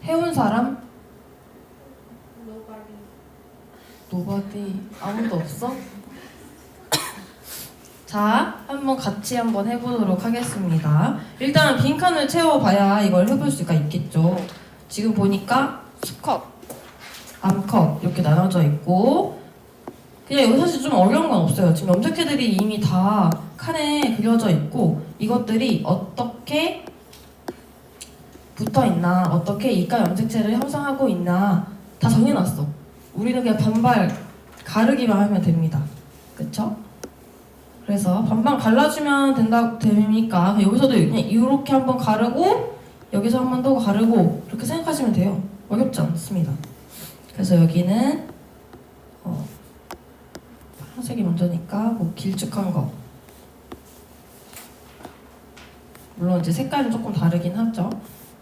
해온 사람? Nobody. 노바디 아무도 없어? 자, 한번 해보도록 하겠습니다. 일단 빈칸을 채워봐야 이걸 해볼 수가 있겠죠. 지금 보니까 수컷, 암컷 이렇게 나눠져 있고 그냥 여기 사실 좀 어려운 건 없어요. 지금 염색체들이 이미 다 칸에 그려져 있고 이것들이 어떻게 붙어 있나, 어떻게 이가 염색체를 형성하고 있나 다 정해놨어. 우리는 그냥 반발 가르기만 하면 됩니다. 그쵸? 그래서 반반 갈라주면 됩니까? 여기서도 그냥 이렇게 한번 가르고 여기서 한 번 더 가르고 이렇게 생각하시면 돼요. 어렵지 않습니다. 그래서 여기는 파란색이 먼저니까 뭐 길쭉한 거 물론 이제 색깔은 조금 다르긴 하죠.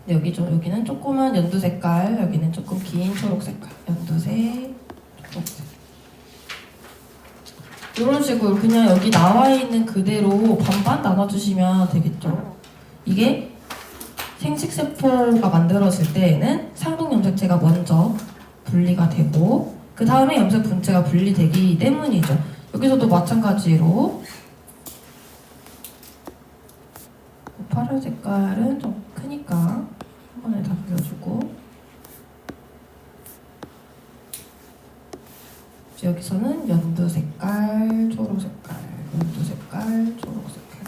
근데 여기는 조그만 연두 색깔, 여기는 조금 긴 초록 색깔, 연두색, 초록색. 이런 식으로 그냥 여기 나와 있는 그대로 반반 나눠주시면 되겠죠. 이게 생식세포가 만들어질 때에는 상동염색체가 먼저 분리가 되고 그 다음에 염색 분체가 분리되기 때문이죠. 여기서도 마찬가지로 파란 색깔은 좀 크니까 한 번에 다 그려주고 여기서는 연두 색깔, 초록 색깔, 연두 색깔, 초록 색깔,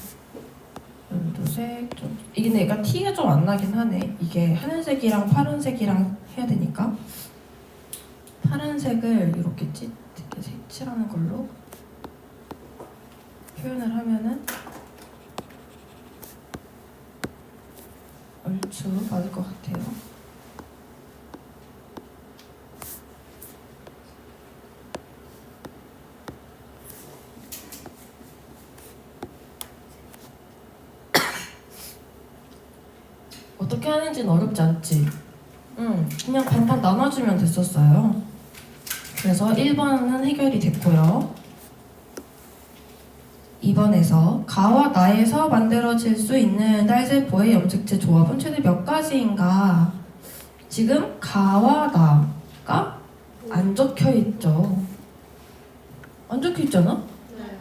연두색, 초록. 이게 근데 약간 티가 좀 안 나긴 하네. 이게 하늘색이랑 파란색이랑 해야 되니까 파란색을 이렇게 칠하는 걸로 표현을 하면은 얼추 맞을 것 같아요. 어떻게 하는지는 어렵지 않지? 그냥 반반 나눠주면 됐었어요. 그래서 1번은 해결이 됐고요. 2번에서 가와 나에서 만들어질 수 있는 딸세포의 염색체 조합은 최대 몇 가지인가? 지금 가와 나가 안 적혀있죠. 안 적혀있잖아? 네.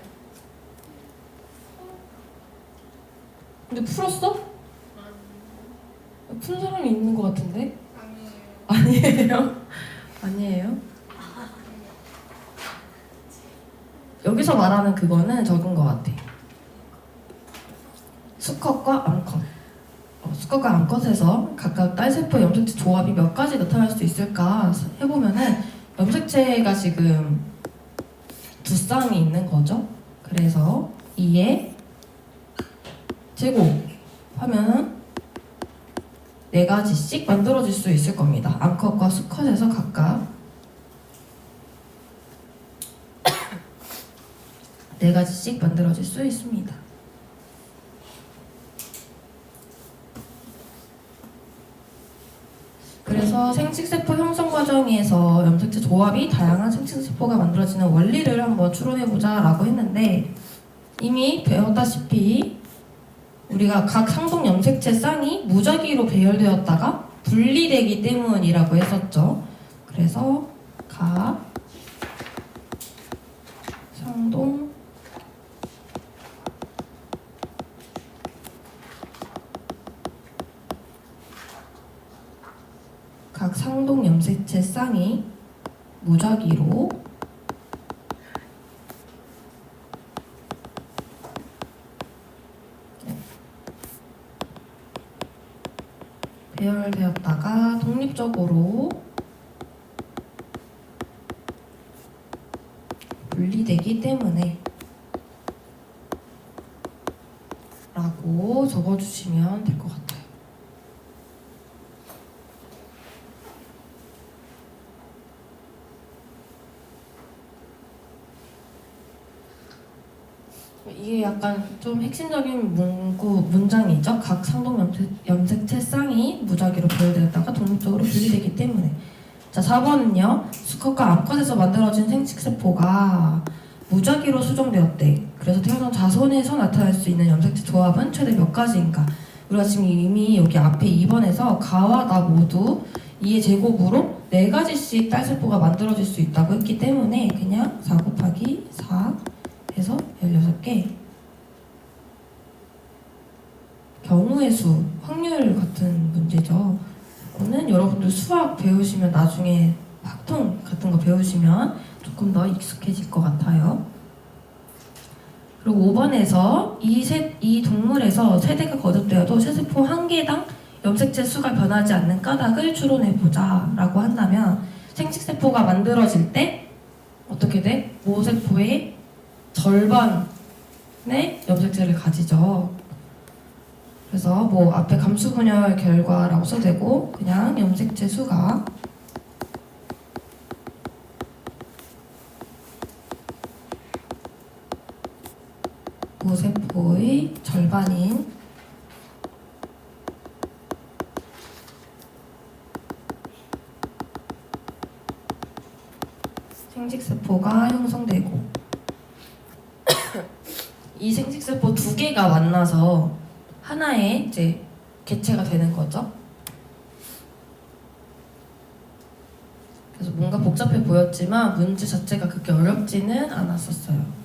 근데 풀었어? 푼 사람이 있는 것 같은데? 아니에요. 아니에요? 아니에요? 여기서 말하는 그거는 적은 것 같아. 수컷과 암컷. 수컷과 암컷에서 각각 딸세포 염색체 조합이 몇 가지 나타날 수 있을까 해보면은 염색체가 지금 두 쌍이 있는 거죠. 그래서 2의 제곱 하면은 4가지씩 만들어질 수 있을 겁니다. 암컷과 수컷에서 각각 4가지씩 만들어질 수 있습니다. 그래서 생식세포 형성 과정에서 염색체 조합이 다양한 생식세포가 만들어지는 원리를 한번 추론해보자 라고 했는데 이미 배웠다시피 우리가 각 상동 염색체 쌍이 무작위로 배열되었다가 분리되기 때문이라고 했었죠. 그래서 각 상동 염색체 쌍이 무작위로 배열되었다가 독립적으로 분리되기 때문에 라고 적어주시면 될 것 같아요. 이게 약간 좀 핵심적인 문장이죠. 각 상동 염색체 쌍이 무작위로 배열되었다가 독립적으로 분리되기 때문에. 자, 4번은요. 수컷과 암컷에서 만들어진 생식세포가 무작위로 수정되었대. 그래서 태어난 자손에서 나타날 수 있는 염색체 조합은 최대 몇 가지인가? 우리가 지금 이미 여기 앞에 2번에서 가와 나 모두 2의 제곱으로 4가지씩 딸세포가 만들어질 수 있다고 했기 때문에 그냥 4 곱하기 4 해서 16개. 경우의 수, 확률 같은 문제죠. 이거는 여러분들 수학 배우시면 나중에 확통 같은 거 배우시면 조금 더 익숙해질 것 같아요. 그리고 5번에서 이 동물에서 세대가 거듭되어도 세세포 한 개당 염색체 수가 변하지 않는 까닭을 추론해보자 라고 한다면 생식세포가 만들어질 때 어떻게 돼? 모세포의 절반의 염색체를 가지죠. 그래서 뭐 앞에 감수분열 결과라고 써도 되고 그냥 염색체 수가 모세포의 절반인 생식세포가 형성되고 이 생식세포 2개가 만나서 하나의 이제 개체가 되는 거죠. 그래서 뭔가 복잡해 보였지만 문제 자체가 그렇게 어렵지는 않았었어요.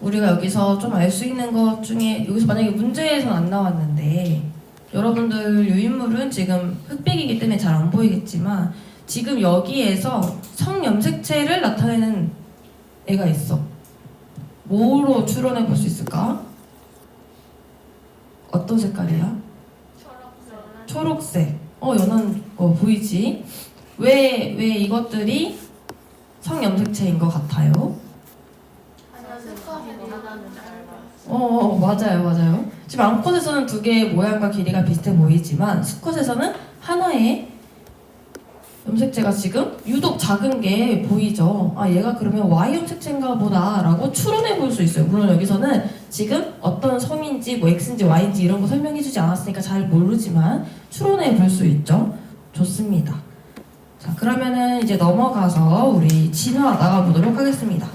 우리가 여기서 좀 알 수 있는 것 중에 여기서 만약에 문제에서는 안 나왔는데 여러분들 유인물은 지금 흑백이기 때문에 잘 안 보이겠지만 지금 여기에서 성염색체를 나타내는 애가 있어. 뭐로 추론해 볼 수 있을까? 어떤 색깔이야? 초록색. 연한 거 보이지? 왜 이것들이 성염색체인 것 같아요? 맞아요. 지금 암컷에서는 2개의 모양과 길이가 비슷해 보이지만 수컷에서는 하나의 염색체가 지금 유독 작은 게 보이죠. 얘가 그러면 Y 염색체인가 보다 라고 추론해 볼 수 있어요. 물론 여기서는 지금 어떤 성인지 뭐 X인지 Y인지 이런 거 설명해 주지 않았으니까 잘 모르지만 추론해 볼 수 있죠. 좋습니다. 자, 그러면은 이제 넘어가서 우리 진화 나가보도록 하겠습니다.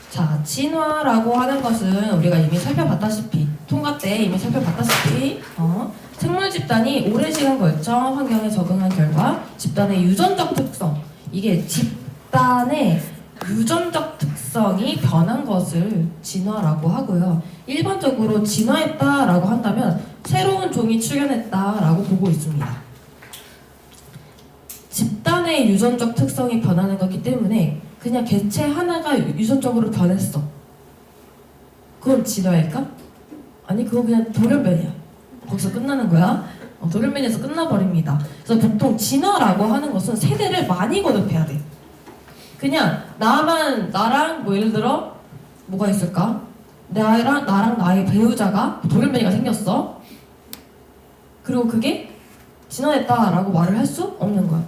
자, 진화라고 하는 것은 우리가 이미 살펴봤다시피 통과 때 이미 살펴봤다시피 생물 집단이 오랜 시간 걸쳐 환경에 적응한 결과 집단의 유전적 특성, 이게 집단의 유전적 특성이 변한 것을 진화라고 하고요. 일반적으로 진화했다라고 한다면 새로운 종이 출현했다라고 보고 있습니다. 집단의 유전적 특성이 변하는 거기 때문에 그냥 개체 하나가 유전적으로 변했어. 그건 진화일까? 아니, 그거 그냥 돌연변이야. 거기서 끝나는 거야. 돌연변이에서 끝나버립니다. 그래서 보통 진화라고 하는 것은 세대를 많이 거듭해야 돼. 그냥 나랑 뭐 예를 들어 뭐가 있을까? 나랑 나의 배우자가 돌연변이가 생겼어. 그리고 그게 진화했다라고 말을 할 수 없는 거야.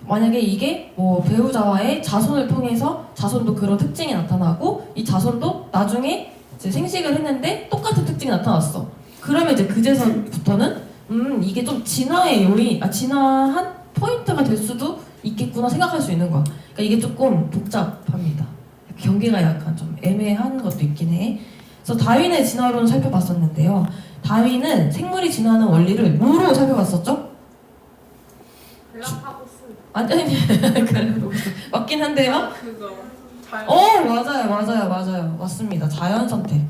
만약에 이게 뭐 배우자와의 자손을 통해서 자손도 그런 특징이 나타나고 이 자손도 나중에 이제 생식을 했는데 똑같은 특징이 나타났어. 그러면 이제 그제서부터는 이게 좀 진화의 진화한 포인트가 될 수도 있겠구나 생각할 수 있는 거야. 그러니까 이게 조금 복잡합니다. 경계가 약간 좀 애매한 것도 있긴 해. 그래서 다윈의 진화론을 살펴봤었는데요. 다윈은 생물이 진화하는 원리를 뭐로 살펴봤었죠? 아니 맞긴 한데요. 그거 맞아요. 맞습니다. 자연 선택.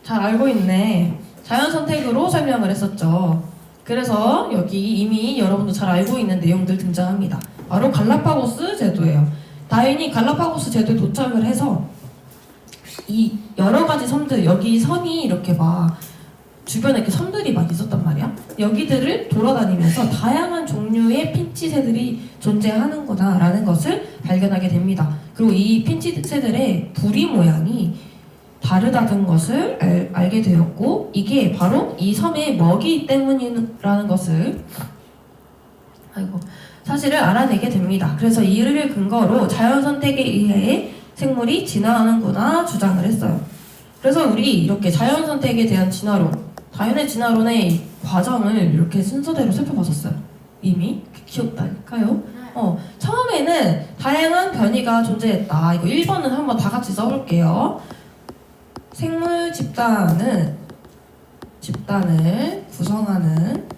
잘 알고 있네. 자연 선택으로 설명을 했었죠. 그래서 여기 이미 여러분도 잘 알고 있는 내용들 등장합니다. 바로 갈라파고스 제도예요. 다윈이 갈라파고스 제도에 도착을 해서 이 여러 가지 섬들, 여기 섬이 이렇게 막 주변에 이렇게 섬들이 막 있었단 말이야. 여기들을 돌아다니면서 다양한 종류의 핀치새들이 존재하는구나 라는 것을 발견하게 됩니다. 그리고 이 핀치새들의 부리 모양이 다르다는 것을 알게 되었고 이게 바로 이 섬의 먹이 때문이라는 것을 사실을 알아내게 됩니다. 그래서 이를 근거로 자연선택에 의해 생물이 진화하는구나 주장을 했어요. 그래서 우리 이렇게 자연선택에 대한 진화론, 다윈의 진화론의 과정을 이렇게 순서대로 살펴봤었어요. 이미 기억나니까요? 처음에는 다양한 변이가 존재했다. 이거 1번은 한번 다 같이 써볼게요. 생물 집단을 구성하는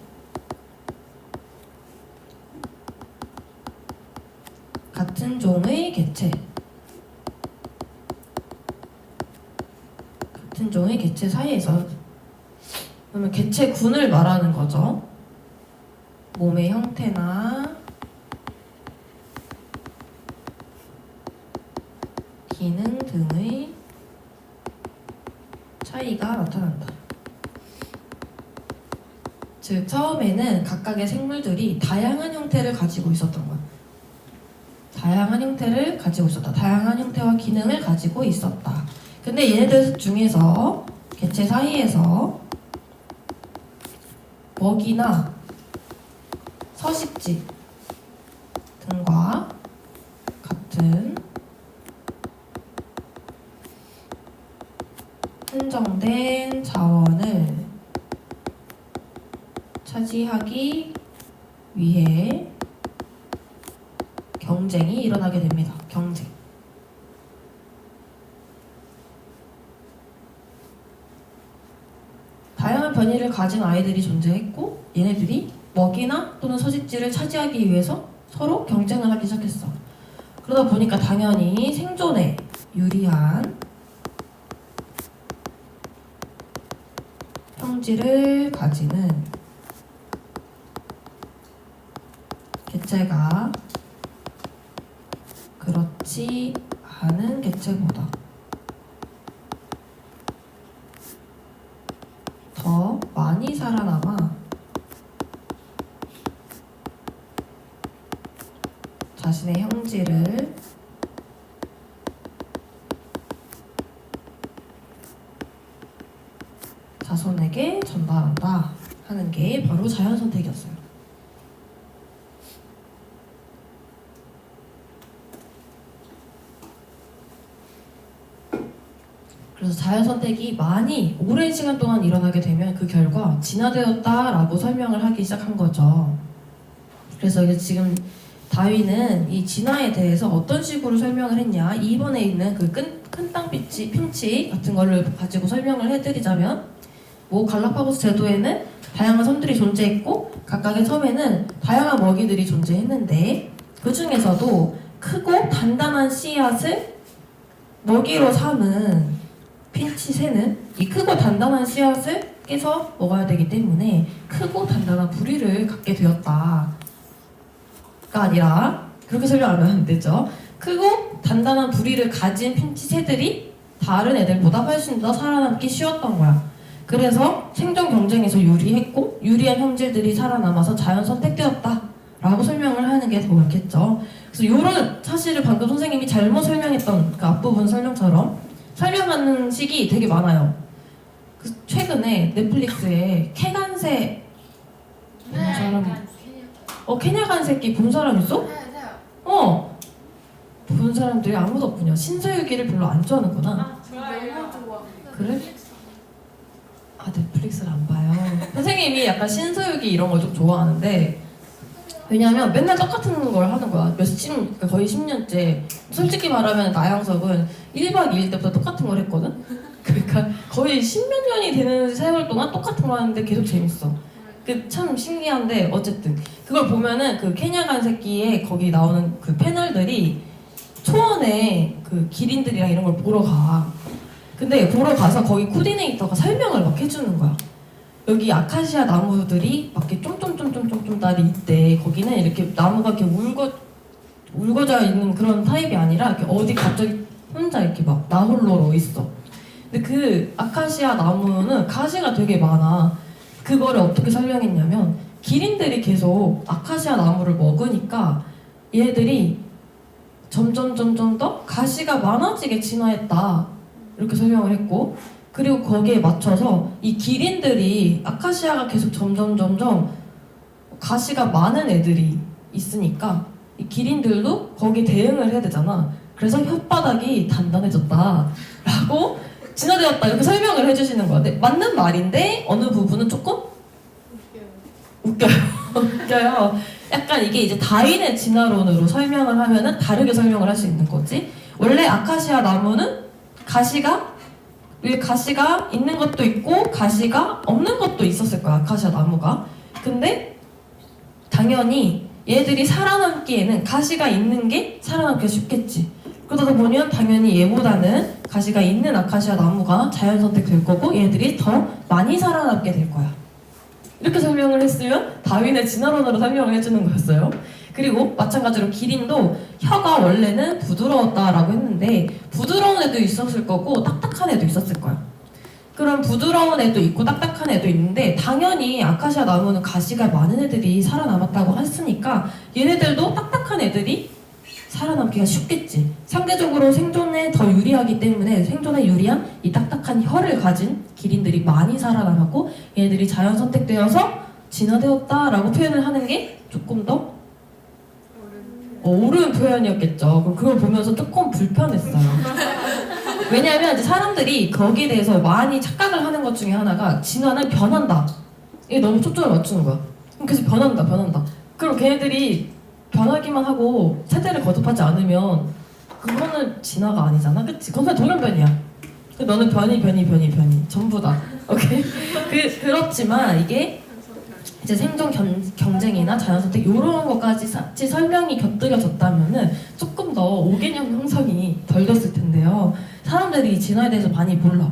같은 종의 개체. 같은 종의 개체 사이에서 그러면 개체군을 말하는 거죠. 몸의 형태나 기능 등의 차이가 나타난다. 즉 처음에는 각각의 생물들이 다양한 형태를 가지고 있었던 거야. 다양한 형태를 가지고 있었다. 다양한 형태와 기능을 가지고 있었다. 근데 얘네들 중에서 개체 사이에서 먹이나 서식지 등과 같은 한정된 자원을 차지하기 위해 경쟁이 일어나게 됩니다. 경쟁. 다양한 변이를 가진 아이들이 존재했고 얘네들이 먹이나 또는 서식지를 차지하기 위해서 서로 경쟁을 하기 시작했어. 그러다 보니까 당연히 생존에 유리한 형질을 가지는 개체가 그렇지 않은 개체보다 더 많이 살아남아 자신의 형질을 자손에게 전달한다 하는 게 바로 자연선택이었어요. 그래서 자연선택이 많이 오랜 시간 동안 일어나게 되면 그 결과 진화되었다라고 설명을 하기 시작한 거죠. 그래서 이제 지금 다윈은 이 진화에 대해서 어떤 식으로 설명을 했냐, 2번에 있는 그 큰 땅 핀치 같은 거를 가지고 설명을 해드리자면, 뭐 갈라파고스 제도에는 다양한 섬들이 존재했고 각각의 섬에는 다양한 먹이들이 존재했는데 그 중에서도 크고 단단한 씨앗을 먹이로 삼은 핀치 새는 이 크고 단단한 씨앗을 깨서 먹어야 되기 때문에 크고 단단한 부리를 갖게 되었다가 아니라, 그렇게 설명하면 안 되죠. 크고 단단한 부리를 가진 핀치 새들이 다른 애들보다 훨씬 더 살아남기 쉬웠던 거야. 그래서 생존 경쟁에서 유리했고 유리한 형질들이 살아남아서 자연 선택되었다 라고 설명을 하는 게 더 옳겠죠. 그래서 이런 사실을 방금 선생님이 잘못 설명했던 그 앞부분 설명처럼 설명하는 식이 되게 많아요. 그 최근에 넷플릭스에 캐간새 본 사람, 케냐간 새끼 본 사람 있어? 본 사람들이 아무도 없군요. 신서유기를 별로 안 좋아하는구나. 너무 좋아. 그래? 넷플릭스를 안 봐요. 선생님이 약간 신서유기 이런 걸 좀 좋아하는데, 왜냐면 맨날 똑같은 걸 하는 거야. 그러니까 거의 10년째. 솔직히 말하면 나영석은 1박 2일 때부터 똑같은 걸 했거든? 그러니까 거의 10몇 년이 되는 세월 동안 똑같은 걸 하는데 계속 재밌어. 그 참 신기한데, 어쨌든 그걸 보면은 그 케냐간 새끼에 거기 나오는 그 패널들이 초원에 그 기린들이랑 이런 걸 보러 가. 근데 보러 가서 거기 코디네이터가 설명을 막 해주는 거야. 여기 아카시아 나무들이 막 이렇게 쫌쫌쫌쫌쫌 날이 있대. 거기는 이렇게 나무가 이렇게 울거져 있는 그런 타입이 아니라 이렇게 어디 갑자기 혼자 이렇게 막 나홀로로 있어. 근데 그 아카시아 나무는 가시가 되게 많아. 그거를 어떻게 설명했냐면, 기린들이 계속 아카시아 나무를 먹으니까 얘들이 점점 더 가시가 많아지게 진화했다 이렇게 설명을 했고, 그리고 거기에 맞춰서 이 기린들이 아카시아가 계속 점점 가시가 많은 애들이 있으니까 이 기린들도 거기에 대응을 해야 되잖아. 그래서 혓바닥이 단단해졌다 라고 진화되었다 이렇게 설명을 해주시는 거야. 근데 맞는 말인데 어느 부분은 조금 웃겨요. 웃겨요. 약간 이게 이제 다윈의 진화론으로 설명을 하면은 다르게 설명을 할 수 있는 거지. 원래 아카시아 나무는 가시가 위에 가시가 있는 것도 있고 가시가 없는 것도 있었을 거야, 아카시아 나무가. 근데 당연히 얘들이 살아남기에는 가시가 있는 게 살아남기가 쉽겠지. 그러다 보면 당연히 얘보다는 가시가 있는 아카시아 나무가 자연 선택될 거고 얘들이 더 많이 살아남게 될 거야. 이렇게 설명을 했으면 다윈의 진화론으로 설명을 해주는 거였어요. 그리고 마찬가지로 기린도 혀가 원래는 부드러웠다라고 했는데 부드러운 애도 있었을 거고 딱딱한 애도 있었을 거야. 그럼 부드러운 애도 있고 딱딱한 애도 있는데 당연히 아카시아 나무는 가시가 많은 애들이 살아남았다고 했으니까 얘네들도 딱딱한 애들이 살아남기가 쉽겠지. 상대적으로 생존에 더 유리하기 때문에 생존에 유리한 이 딱딱한 혀를 가진 기린들이 많이 살아남았고 얘네들이 자연 선택되어서 진화되었다라고 표현을 하는 게 조금 더 옳은 표현이었겠죠. 그럼 그걸 보면서 조금 불편했어요. 왜냐하면 이제 사람들이 거기에 대해서 많이 착각을 하는 것 중에 하나가 진화는 변한다. 이게 너무 초점을 맞추는 거야. 그래서 변한다. 그럼 걔네들이 변하기만 하고 세대를 거듭하지 않으면 그거는 진화가 아니잖아, 그치? 그건 그냥 돌연변이야. 너는 변이 전부 다. 오케이? 그렇지만 이게 이제 생존 경쟁이나 자연선택 이런 것까지 같이 설명이 곁들여졌다면은 조금 더 5개념 형성이 덜 됐을 텐데요. 사람들이 진화에 대해서 많이 몰라.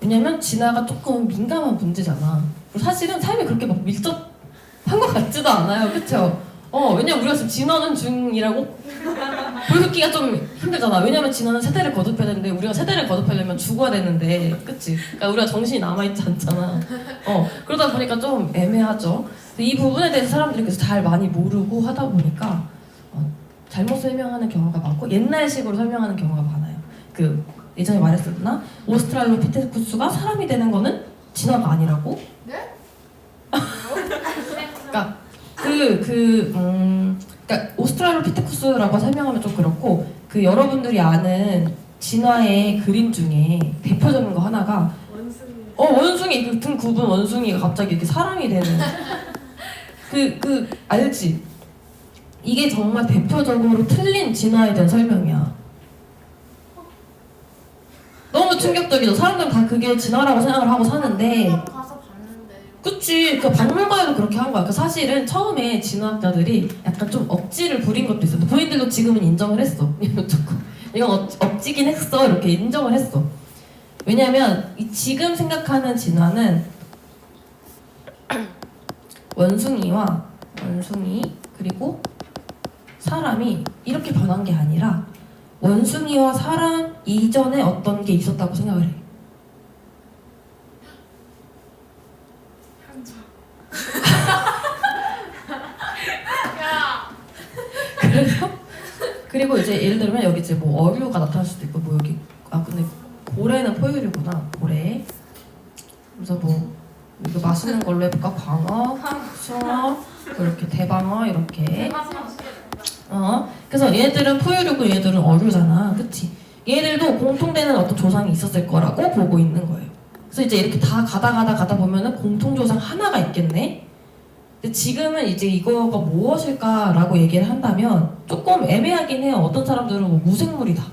왜냐면 진화가 조금 민감한 문제잖아. 사실은 삶이 그렇게 막 밀접한 것 같지도 않아요, 그쵸? 왜냐면 우리가 지금 진화는 중이라고 보여주기가 좀 힘들잖아. 왜냐면 진화는 세대를 거듭해야 되는데 우리가 세대를 거듭하려면 죽어야 되는데, 그치? 그러니까 우리가 정신이 남아있지 않잖아. 그러다 보니까 좀 애매하죠. 이 부분에 대해서 사람들이 그래서 잘 많이 모르고 하다 보니까 잘못 설명하는 경우가 많고 옛날식으로 설명하는 경우가 많아요. 예전에 말했었나? 오스트랄로피테쿠스가 사람이 되는 거는 진화가 아니라고? 네? 그러니까 그러니까 오스트랄로피테쿠스라고 설명하면 좀 그렇고 여러분들이 아는 진화의 그림 중에 대표적인 거 하나가 원숭이 등 굽은 원숭이가 갑자기 이렇게 사람이 되는 알지? 이게 정말 대표적으로 틀린 진화에 대한 설명이야. 너무 충격적이죠. 사람들은 다 그게 진화라고 생각을 하고 사는데 가서 봤는데. 그치. 박물관에도 그렇게 한 거야. 사실은 처음에 진화학자들이 약간 좀 억지를 부린 것도 있었는데 본인들도 지금은 인정을 했어. 이건 억지긴 했어. 이렇게 인정을 했어. 왜냐면 지금 생각하는 진화는 원숭이 그리고 사람이 이렇게 변한 게 아니라 원숭이와 사람 이전에 어떤 게 있었다고 생각을 해. 그래서 그리고 이제 예를 들면 여기 이제 뭐 어류가 나타날 수도 있고 뭐 여기 근데 고래는 포유류구나. 고래. 그래서 뭐 이거 맛있는 걸로 해볼까? 광어, 숭어, 이렇게 대방어 이렇게. 그래서 얘들은 포유류고 얘들은 어류잖아, 그치? 얘들도 공통되는 어떤 조상이 있었을 거라고 보고 있는 거예요. 그래서 이제 이렇게 다 가다 보면은 공통 조상 하나가 있겠네. 근데 지금은 이제 이거가 무엇일까라고 얘기를 한다면 조금 애매하긴 해요. 어떤 사람들은 뭐 무생물이다.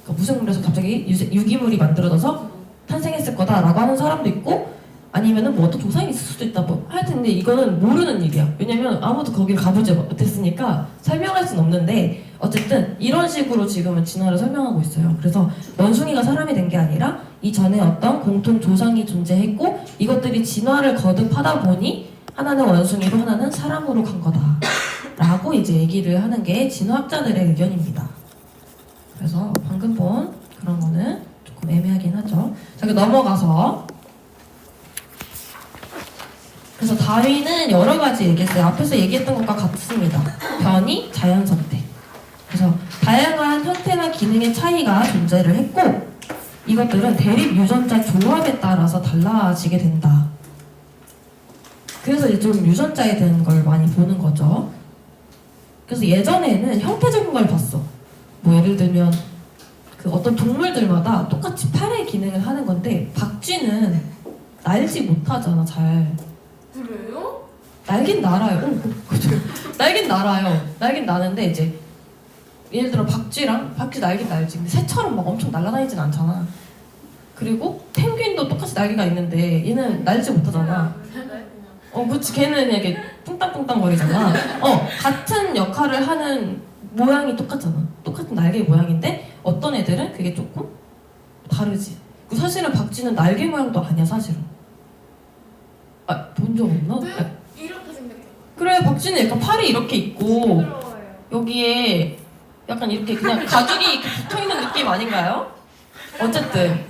그러니까 무생물에서 갑자기 유기물이 만들어져서 탄생했을 거다라고 하는 사람도 있고, 아니면은 뭐 어떤 조상이 있을 수도 있다. 뭐 하여튼 근데 이거는 모르는 일이야. 왜냐면 아무도 거기를 가보지 못했으니까 설명할 수는 없는데 어쨌든 이런 식으로 지금은 진화를 설명하고 있어요. 그래서 원숭이가 사람이 된 게 아니라 이전에 어떤 공통 조상이 존재했고 이것들이 진화를 거듭하다 보니 하나는 원숭이로 하나는 사람으로 간 거다 라고 이제 얘기를 하는 게 진화학자들의 의견입니다. 그래서 방금 본 그런 거는 조금 애매하긴 하죠. 자, 넘어가서 그래서 다윈은 여러 가지 얘기했어요. 앞에서 얘기했던 것과 같습니다. 변이, 자연선택. 그래서 다양한 형태나 기능의 차이가 존재를 했고 이것들은 대립 유전자 조합에 따라서 달라지게 된다. 그래서 이제 좀 유전자에 대한 걸 많이 보는 거죠. 그래서 예전에는 형태적인 걸 봤어. 뭐 예를 들면 어떤 동물들마다 똑같이 팔의 기능을 하는 건데 박쥐는 날지 못하잖아, 잘. 그래요? 날긴 날아요. 날긴 날아요. 날긴 나는데 이제 예를 들어 박쥐 날긴 날지. 근데 새처럼 막 엄청 날아다니진 않잖아. 그리고 펭귄도 똑같이 날개가 있는데 얘는 날지 못하잖아. 그치. 걔는 그냥 이렇게 뚱땅뚱땅 거리잖아. 같은 역할을 하는 모양이 똑같잖아. 똑같은 날개 모양인데 어떤 애들은 그게 조금 다르지. 사실은 박쥐는 날개 모양도 아니야, 사실은. 본 적 없나? 네? 이렇게 생겼죠. 그래, 박쥐는 약간 팔이 이렇게 있고 부러워요. 여기에 약간 이렇게 그냥 가죽이 이렇게 붙어있는 느낌 아닌가요? 어쨌든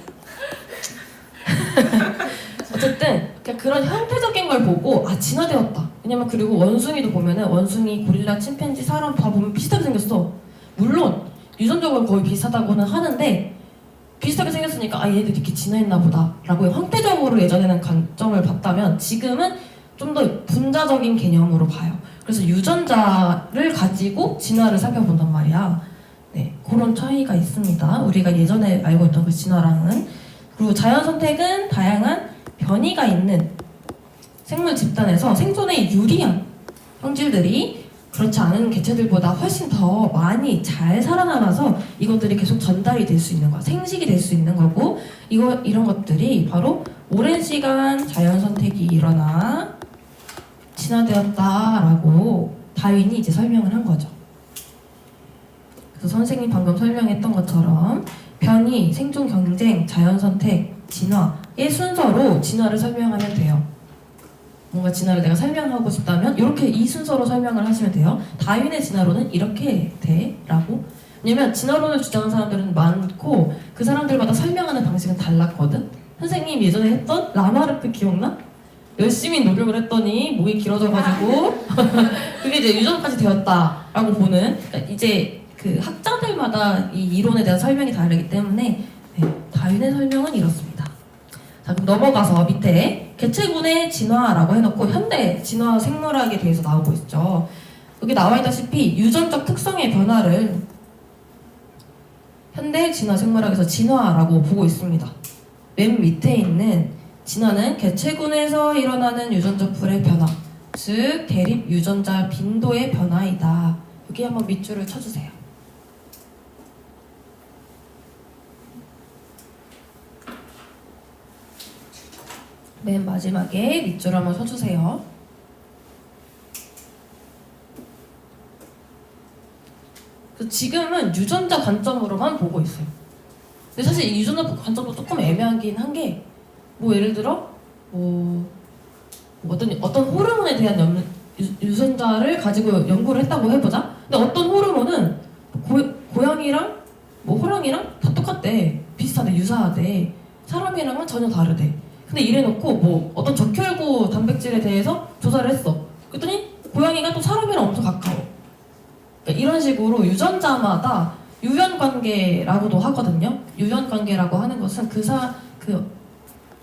그냥 그런 형태적인 걸 보고 진화되었다. 왜냐면 그리고 원숭이도 보면은 원숭이, 고릴라, 침팬지, 사람 다 보면 비슷하게 생겼어. 물론 유전적으로 거의 비슷하다고는 하는데 비슷하게 생겼으니까 얘네들 이렇게 진화했나 보다 라고 형태적으로 예전에는 관점을 봤다면 지금은 좀 더 분자적인 개념으로 봐요. 그래서 유전자를 가지고 진화를 살펴본단 말이야. 네, 그런 차이가 있습니다. 우리가 예전에 알고 있던 그 진화랑은. 그리고 자연 선택은 다양한 변이가 있는 생물 집단에서 생존에 유리한 형질들이 그렇지 않은 개체들보다 훨씬 더 많이 잘 살아남아서 이것들이 계속 전달이 될 수 있는 거야. 생식이 될 수 있는 거고, 이런 것들이 바로 오랜 시간 자연 선택이 일어나 진화되었다라고 다윈이 이제 설명을 한 거죠. 그래서 선생님 방금 설명했던 것처럼 변이, 생존 경쟁, 자연 선택, 진화의 순서로 진화를 설명하면 돼요. 뭔가 진화를 내가 설명하고 싶다면 이렇게 이 순서로 설명을 하시면 돼요. 다윈의 진화론은 이렇게 돼 라고. 왜냐면 진화론을 주장하는 사람들은 많고 그 사람들마다 설명하는 방식은 달랐거든. 선생님 예전에 했던 라마르크 기억나? 열심히 노력을 했더니 목이 길어져가지고 그게 이제 유전까지 되었다라고 보는. 그러니까 이제 그 학자들마다 이 이론에 대한 설명이 다르기 때문에 다윈의 설명은 이렇습니다. 자, 그럼 넘어가서 밑에 개체군의 진화라고 해놓고 현대 진화 생물학에 대해서 나오고 있죠. 여기 나와 있다시피 유전적 특성의 변화를 현대 진화 생물학에서 진화라고 보고 있습니다. 맨 밑에 있는 진화는 개체군에서 일어나는 유전적 풀의 변화, 즉 대립 유전자 빈도의 변화이다. 여기 한번 밑줄을 쳐주세요. 맨 마지막에 밑줄 한번 쳐주세요. 그래서 지금은 유전자 관점으로만 보고 있어요. 근데 사실 이 유전자 관점도 조금 애매하긴 한 게, 예를 들어 어떤 호르몬에 대한 유전자를 가지고 연구를 했다고 해보자. 근데 어떤 호르몬은 고양이랑 호랑이랑 다 똑같대, 비슷하대, 유사하대. 사람이랑은 전혀 다르대. 근데 이래놓고 어떤 적혈구 단백질에 대해서 조사를 했어. 그랬더니 고양이가 또 사람이랑 엄청 가까워. 그러니까 이런 식으로 유전자마다 유연관계라고도 하거든요. 유연관계라고 하는 것은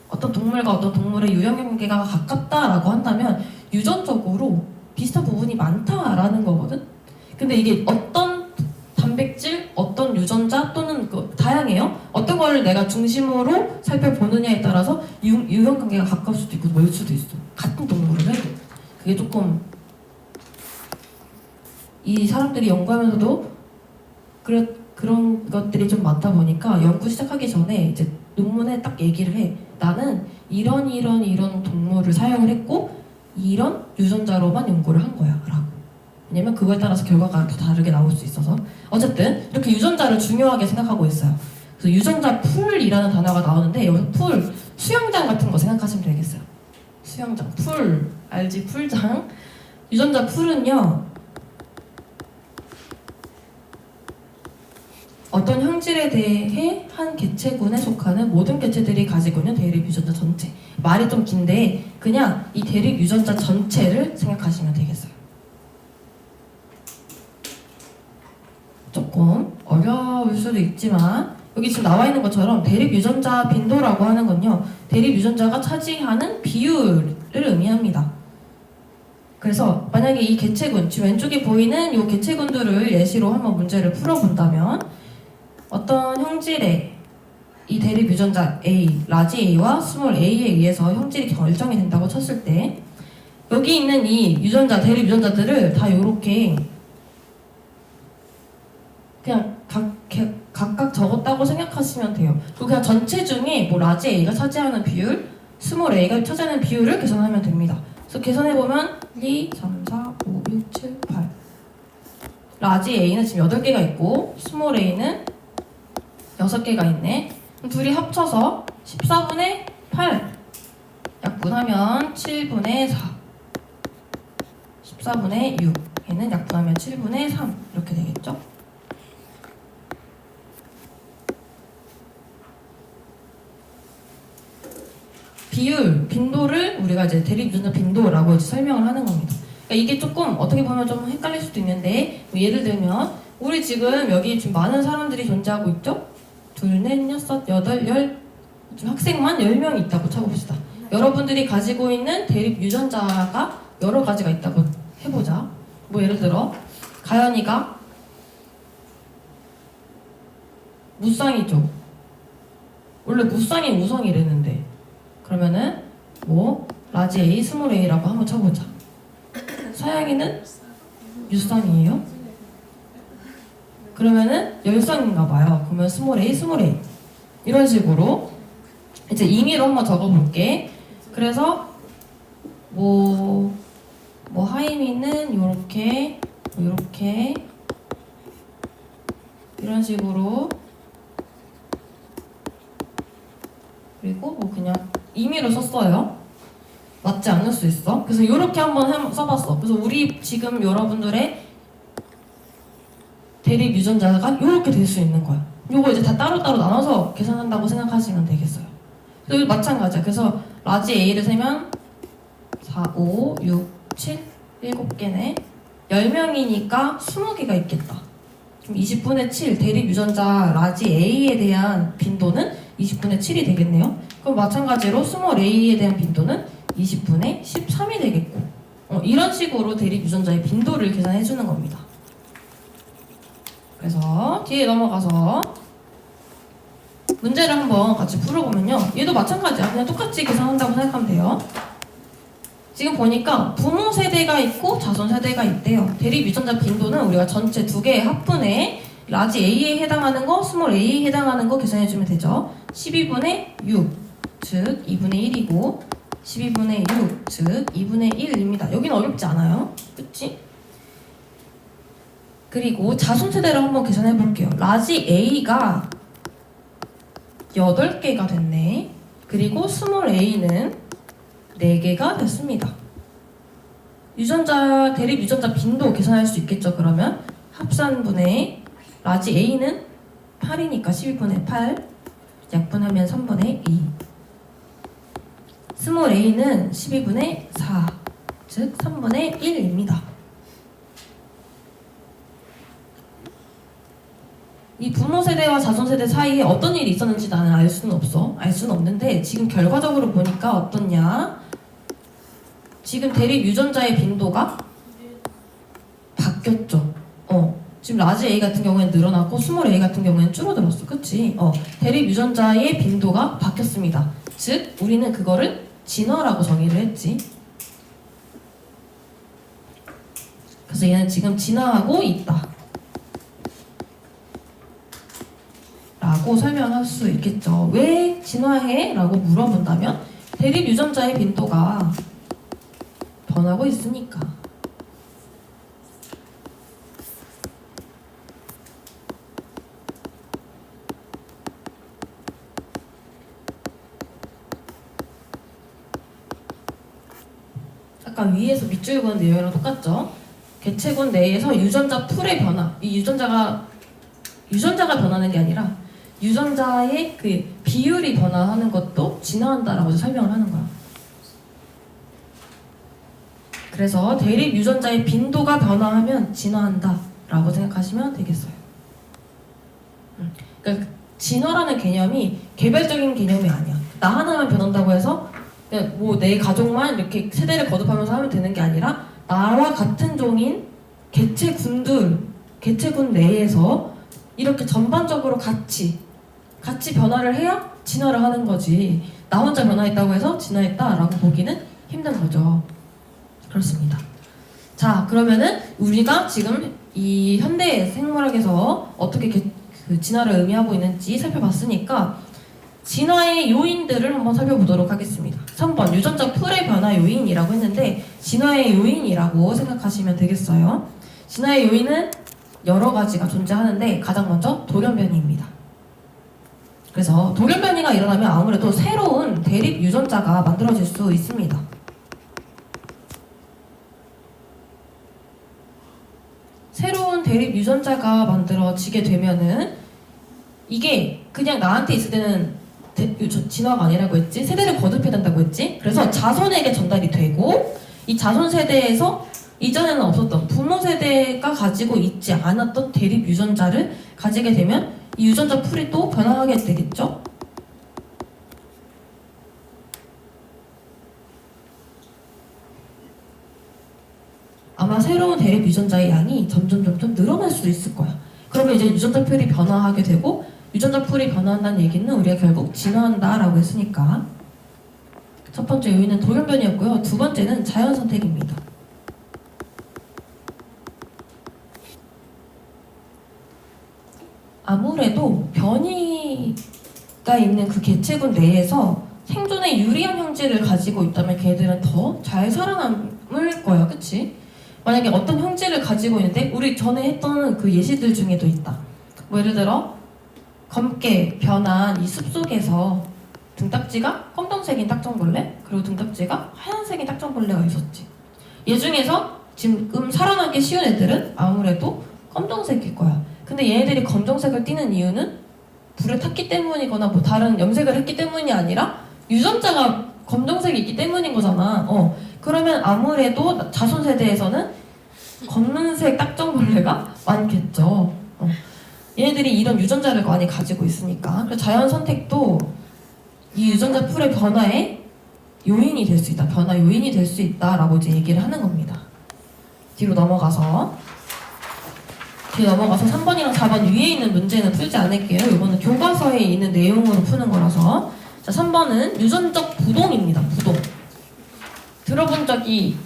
어떤 동물과 어떤 동물의 유연관계가 가깝다라고 한다면 유전적으로 비슷한 부분이 많다라는 거거든. 근데 이게 어떤 단백질, 어떤 유전자 또는 다양해요. 어떤 걸 내가 중심으로 살펴보느냐에 따라서 유연관계가 가까울 수도 있고 멀 수도 있어. 같은 동물을 해도. 그게 조금 이 사람들이 연구하면서도 그런 것들이 좀 많다 보니까 연구 시작하기 전에 이제 논문에 딱 얘기를 해. 나는 이런 동물을 사용을 했고 이런 유전자로만 연구를 한 거야 라고. 왜냐면 그거에 따라서 결과가 더 다르게 나올 수 있어서. 어쨌든 이렇게 유전자를 중요하게 생각하고 있어요. 그래서 유전자 풀이라는 단어가 나오는데 여기서 풀, 수영장 같은 거 생각하시면 되겠어요. 수영장, 풀, 알지? 풀장. 유전자 풀은요, 어떤 형질에 대해 한 개체군에 속하는 모든 개체들이 가지고 있는 대립 유전자 전체. 말이 좀 긴데 그냥 이 대립 유전자 전체를 생각하시면 되겠어요. 조금 어려울 수도 있지만 여기 지금 나와 있는 것처럼 대립 유전자 빈도라고 하는 건요, 대립 유전자가 차지하는 비율을 의미합니다. 그래서 만약에 이 개체군, 지금 왼쪽에 보이는 이 개체군들을 예시로 한번 문제를 풀어본다면 어떤 형질의 이 대립 유전자 A, 라지 A와 스몰 a에 의해서 형질이 결정이 된다고 쳤을 때 여기 있는 이 유전자, 대립 유전자들을 다 요렇게 그냥 각각 적었다고 생각하시면 돼요. 그리고 그냥 전체 중에 뭐 라지 A가 차지하는 비율, 스몰 A가 차지하는 비율을 계산하면 됩니다. 그래서 계산해보면 2, 3, 4, 5, 6, 7, 8 라지 A는 지금 8개가 있고 스몰 A는 6개가 있네. 그럼 둘이 합쳐서 14분의 8 약분하면 7분의 4 14분의 6 얘는 약분하면 7분의 3 이렇게 되겠죠? 비율, 빈도를 우리가 이제 대립 유전자 빈도라고 이제 설명을 하는 겁니다. 그러니까 이게 조금 어떻게 보면 좀 헷갈릴 수도 있는데 뭐 예를 들면 우리 지금 여기 지금 많은 사람들이 존재하고 있죠? 둘, 넷, 여섯, 여덟, 열 지금 학생만 10명이 있다고 쳐봅시다. 여러분들이 가지고 있는 대립 유전자가 여러 가지가 있다고 해보자. 뭐 예를 들어 가연이가 무쌍이죠. 원래 무쌍이 우성이랬는데 그러면은 뭐 라지 A, 스몰 A라고 한번 쳐보자. 서양이는 유쌍이에요? 그러면은 열쌍인가 봐요. 그러면 스몰 A, 스몰 A 이런 식으로 이제 임의로 한번 적어볼게. 그래서 뭐 하임이는 요렇게 요렇게 이런 식으로 그리고 뭐 그냥 임의로 썼어요. 맞지 않을 수 있어. 그래서 이렇게 한번 써봤어. 그래서 우리 지금 여러분들의 대립 유전자가 이렇게 될 수 있는 거야. 요거 이제 다 따로따로 나눠서 계산한다고 생각하시면 되겠어요. 그리고 마찬가지야. 그래서 라지 A를 세면 4, 5, 6, 7, 7개네. 10명이니까 20개가 있겠다. 그럼 20분의 7 대립 유전자 라지 A에 대한 빈도는 20분의 7이 되겠네요. 그럼 마찬가지로 스몰 A에 대한 빈도는 20분의 13이 되겠고 이런 식으로 대립 유전자의 빈도를 계산해 주는 겁니다. 그래서 뒤에 넘어가서 문제를 한번 같이 풀어보면요. 얘도 마찬가지야. 그냥 똑같이 계산한다고 생각하면 돼요. 지금 보니까 부모 세대가 있고 자손 세대가 있대요. 대립 유전자 빈도는 우리가 전체 두 개의 합분에 라지 A에 해당하는 거, 스몰 A에 해당하는 거 계산해주면 되죠. 12분의 6, 즉 2분의 1이고 12분의 6, 즉 2분의 1입니다. 여기는 어렵지 않아요. 그치? 그리고 자손 세대를 한번 계산해 볼게요. 라지 A가 8개가 됐네. 그리고 스몰 A는 4개가 됐습니다. 유전자, 대립 유전자 빈도 계산할 수 있겠죠. 그러면 합산분의 라지 A는 8이니까 12분의 8 약분하면 3분의 2 스몰 A는 12분의 4 즉 3분의 1입니다. 이 부모 세대와 자손 세대 사이에 어떤 일이 있었는지 나는 알 수는 없어. 알 수는 없는데 지금 결과적으로 보니까 어떻냐? 지금 대립 유전자의 빈도가 바뀌었죠. 지금 라지 A 같은 경우에는 늘어났고 스몰 A 같은 경우에는 줄어들었어. 그치? 대립 유전자의 빈도가 바뀌었습니다. 즉 우리는 그거를 진화라고 정의를 했지. 그래서 얘는 지금 진화하고 있다 라고 설명할 수 있겠죠. 왜 진화해? 라고 물어본다면 대립 유전자의 빈도가 변하고 있으니까. 아까 위에서 밑줄 그은 내용이랑 똑같죠? 개체군 내에서 유전자 풀의 변화, 이 유전자가 변하는 게 아니라 유전자의 그 비율이 변화하는 것도 진화한다라고 설명을 하는 거야. 그래서 대립 유전자의 빈도가 변화하면 진화한다라고 생각하시면 되겠어요. 그러니까 진화라는 개념이 개별적인 개념이 아니야. 나 하나만 변한다고 해서 그냥 뭐 내 가족만 이렇게 세대를 거듭하면서 하면 되는 게 아니라 나와 같은 종인 개체군 내에서 이렇게 전반적으로 같이 변화를 해야 진화를 하는 거지. 나 혼자 변화했다고 해서 진화했다라고 보기는 힘든 거죠. 그렇습니다. 자, 그러면은 우리가 지금 이 현대 생물학에서 어떻게 그 진화를 의미하고 있는지 살펴봤으니까 진화의 요인들을 한번 살펴보도록 하겠습니다. 3번 유전자 풀의 변화 요인이라고 했는데 진화의 요인이라고 생각하시면 되겠어요. 진화의 요인은 여러 가지가 존재하는데 가장 먼저 돌연변이입니다. 그래서 돌연변이가 일어나면 아무래도 새로운 대립 유전자가 만들어질 수 있습니다. 새로운 대립 유전자가 만들어지게 되면은 이게 그냥 나한테 있을 때는 진화가 아니라고 했지? 세대를 거듭해야 된다고 했지? 그래서 자손에게 전달이 되고 이 자손 세대에서 이전에는 없었던 부모 세대가 가지고 있지 않았던 대립 유전자를 가지게 되면 이 유전자 풀이 또 변화하게 되겠죠? 아마 새로운 대립 유전자의 양이 점점 늘어날 수도 있을 거야. 그러면 이제 유전자 풀이 변화하게 되고 유전자 풀이 변화한다는 얘기는 우리가 결국 진화한다라고 했으니까 첫 번째 요인은 돌연변이었고요. 두 번째는 자연 선택입니다. 아무래도 변이가 있는 그 개체군 내에서 생존에 유리한 형질을 가지고 있다면 걔들은 더 잘 살아남을 거야, 그치? 만약에 어떤 형질을 가지고 있는데 우리 전에 했던 그 예시들 중에도 있다. 뭐 예를 들어 검게 변한 이 숲속에서 등딱지가 검정색인 딱정벌레 그리고 등딱지가 하얀색인 딱정벌레가 있었지. 얘 중에서 지금 살아남기 쉬운 애들은 아무래도 검정색일 거야. 근데 얘네들이 검정색을 띠는 이유는 불에 탔기 때문이거나 뭐 다른 염색을 했기 때문이 아니라 유전자가 검정색이 있기 때문인 거잖아. 그러면 아무래도 자손 세대에서는 검은색 딱정벌레가 많겠죠. 얘네들이 이런 유전자를 많이 가지고 있으니까. 그래서 자연 선택도 이 유전자 풀의 변화의 요인이 될 수 있다. 변화 요인이 될 수 있다라고 이제 얘기를 하는 겁니다. 뒤로 넘어가서 3번이랑 4번 위에 있는 문제는 풀지 않을게요. 이거는 교과서에 있는 내용으로 푸는 거라서. 자, 3번은 유전적 부동입니다. 부동. 들어본 적이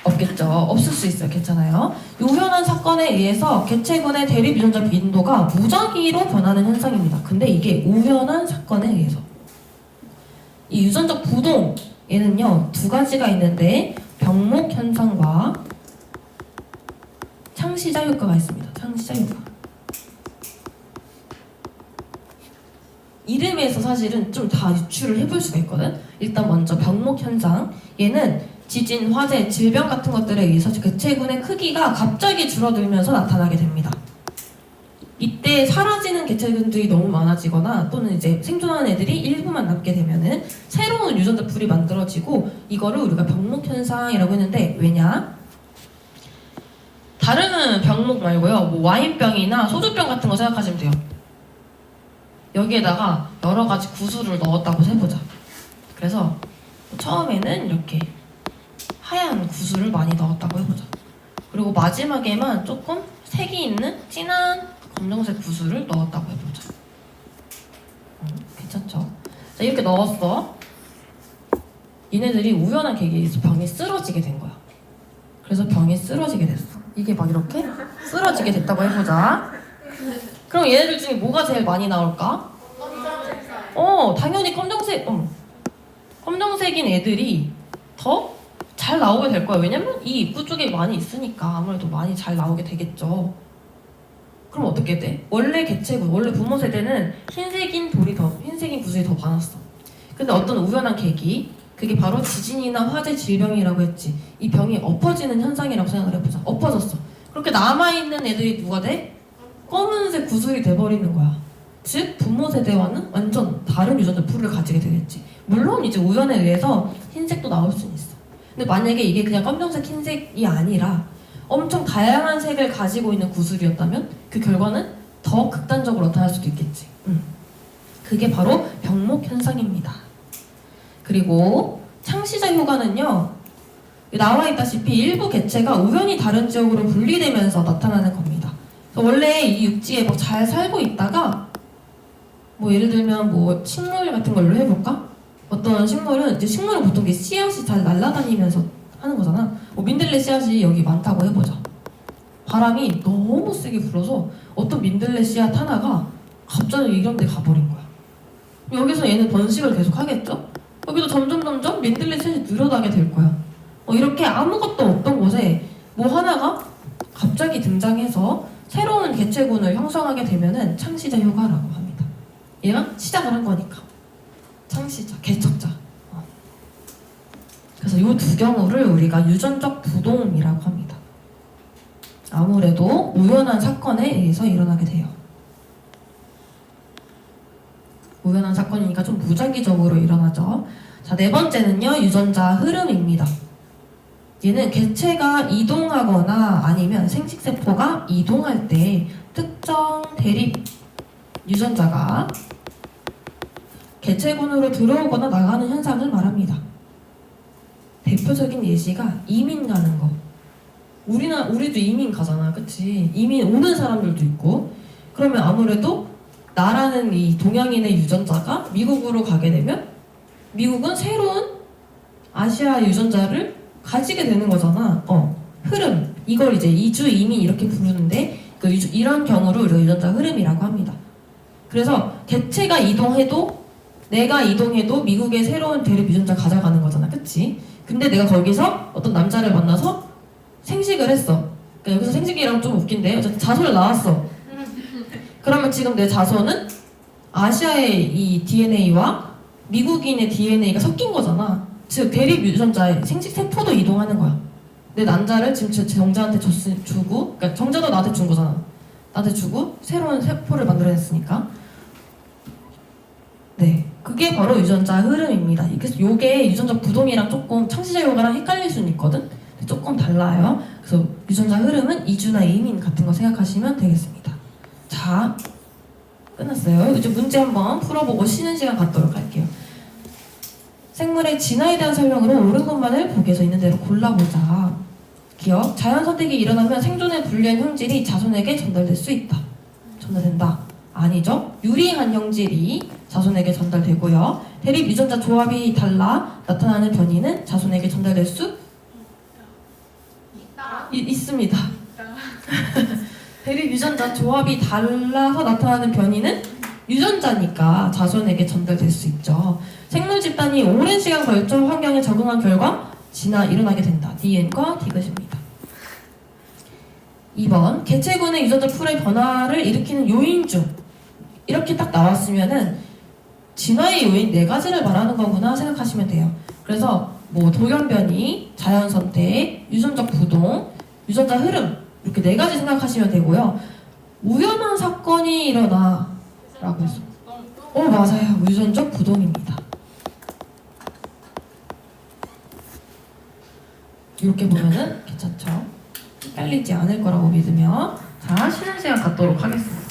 없겠죠. 없을 수 있어요. 괜찮아요. 우연한 사건에 의해서 개체군의 대립 유전자 빈도가 무작위로 변하는 현상입니다. 근데 이게 우연한 사건에 의해서. 이 유전적 부동, 얘는요 두 가지가 있는데 병목 현상과 창시자 효과가 있습니다. 창시자 효과. 이름에서 사실은 좀 다 유추를 해볼 수가 있거든. 일단 먼저 병목 현상. 얘는 지진, 화재, 질병 같은 것들에 의해서 개체군의 크기가 갑자기 줄어들면서 나타나게 됩니다. 이때 사라지는 개체군들이 너무 많아지거나 또는 이제 생존하는 애들이 일부만 남게 되면은 새로운 유전자 풀이 만들어지고 이거를 우리가 병목 현상이라고 했는데 왜냐? 다른 병목 말고요. 뭐 와인병이나 소주병 같은 거 생각하시면 돼요. 여기에다가 여러 가지 구슬을 넣었다고 해보자. 그래서 처음에는 이렇게 하얀 구슬을 많이 넣었다고 해보자. 그리고 마지막에만 조금 색이 있는 진한 검정색 구슬을 넣었다고 해보자. 괜찮죠? 자, 이렇게 넣었어. 얘네들이 우연한 계기에 의해서 병이 쓰러지게 된 거야. 그래서 병이 쓰러지게 됐어. 이게 막 이렇게 쓰러지게 됐다고 해보자. 그럼 얘네들 중에 뭐가 제일 많이 나올까? 당연히 검정색. 검정색인 애들이 더 잘 나오게 될 거야. 왜냐면 이 입구 쪽에 많이 있으니까 아무래도 많이 잘 나오게 되겠죠. 그럼 어떻게 돼? 원래 개체군, 원래 부모 세대는 흰색인 구슬이 더 많았어. 근데 어떤 우연한 계기, 그게 바로 지진이나 화재 질병이라고 했지. 이 병이 엎어지는 현상이라고 생각을 해보자. 엎어졌어. 그렇게 남아있는 애들이 누가 돼? 검은색 구슬이 돼버리는 거야. 즉 부모 세대와는 완전 다른 유전자 풀을 가지게 되겠지. 물론 이제 우연에 의해서 흰색도 나올 수는 있어. 근데 만약에 이게 그냥 검정색 흰색이 아니라 엄청 다양한 색을 가지고 있는 구슬이었다면 그 결과는 더 극단적으로 나타날 수도 있겠지. 그게 바로 병목 현상입니다. 그리고 창시자 효과는요, 나와 있다시피 일부 개체가 우연히 다른 지역으로 분리되면서 나타나는 겁니다. 원래 이 육지에 뭐 잘 살고 있다가 뭐 예를 들면 뭐 식물 같은 걸로 해볼까? 어떤 식물은 이제 식물은 보통 씨앗이 잘 날아다니면서 하는 거잖아. 민들레 씨앗이 여기 많다고 해보자. 바람이 너무 세게 불어서 어떤 민들레 씨앗 하나가 갑자기 이런 데 가버린 거야. 여기서 얘는 번식을 계속 하겠죠? 여기도 점점 민들레 씨앗이 늘어나게 될 거야. 이렇게 아무것도 없던 곳에 뭐 하나가 갑자기 등장해서 새로운 개체군을 형성하게 되면은 창시자 효과라고 합니다. 얘가 시작을 한 거니까. 창시자, 개척자. 그래서 이 두 경우를 우리가 유전적 부동이라고 합니다. 아무래도 우연한 사건에 의해서 일어나게 돼요. 우연한 사건이니까 좀 무작위적으로 일어나죠. 자, 네 번째는요, 유전자 흐름입니다. 얘는 개체가 이동하거나 아니면 생식세포가 이동할 때 특정 대립 유전자가 개체군으로 들어오거나 나가는 현상을 말합니다. 대표적인 예시가 이민 가는 거. 우리도 이민 가잖아, 그치? 이민 오는 사람들도 있고. 그러면 아무래도 나라는 이 동양인의 유전자가 미국으로 가게 되면 미국은 새로운 아시아 유전자를 가지게 되는 거잖아. 흐름. 이걸 이제 이주 이민 이렇게 부르는데 이런 경우를 우리가 유전자 흐름이라고 합니다. 그래서 개체가 이동해도 내가 이동해도 미국의 새로운 대립 유전자 가져가는 거잖아, 그치? 근데 내가 거기서 어떤 남자를 만나서 생식을 했어. 그러니까 여기서 생식이랑 좀 웃긴데 어쨌든 자손을 낳았어. 그러면 지금 내 자손은 아시아의 이 DNA와 미국인의 DNA가 섞인 거잖아. 즉 대립 유전자의 생식 세포도 이동하는 거야. 내 난자를 지금 제 정자한테 주고, 그러니까 정자도 나한테 준 거잖아. 나한테 주고 새로운 세포를 만들어냈으니까. 네, 그게 바로 유전자 흐름입니다. 그래서 요게 유전적 부동이랑 조금 창시자 효과랑 헷갈릴 수는 있거든. 조금 달라요. 그래서 유전자 흐름은 이주나 이민 같은 거 생각하시면 되겠습니다. 자, 끝났어요. 이제 문제 한번 풀어보고 쉬는 시간 갖도록 할게요. 생물의 진화에 대한 설명으로 옳은 것만을 보기에서 있는 대로 골라보자. 기억, 자연 선택이 일어나면 생존에 불리한 형질이 자손에게 전달될 수 있다. 전달된다. 아니죠. 유리한 형질이 자손에게 전달되고요. 대립 유전자 조합이 달라 나타나는 변이는 자손에게 전달될 수 있습니다. 대립 유전자 조합이 달라서 나타나는 변이는 유전자니까 자손에게 전달될 수 있죠. 생물 집단이 오랜 시간 걸쳐 환경에 적응한 결과 일어나게 된다. DN과 디귿입니다. 2번, 개체군의 유전자 풀의 변화를 일으키는 요인 중 이렇게 딱 나왔으면은 진화의 요인 4가지를 말하는 거구나 생각하시면 돼요. 그래서 뭐 돌연변이, 자연선택, 유전적 부동, 유전자 흐름 이렇게 4가지 생각하시면 되고요. 우연한 사건이 일어나 라고 했어. 맞아요. 유전적 부동입니다. 이렇게 보면은 괜찮죠? 헷갈리지 않을 거라고 믿으며 자, 쉬는 시간 갖도록 하겠습니다.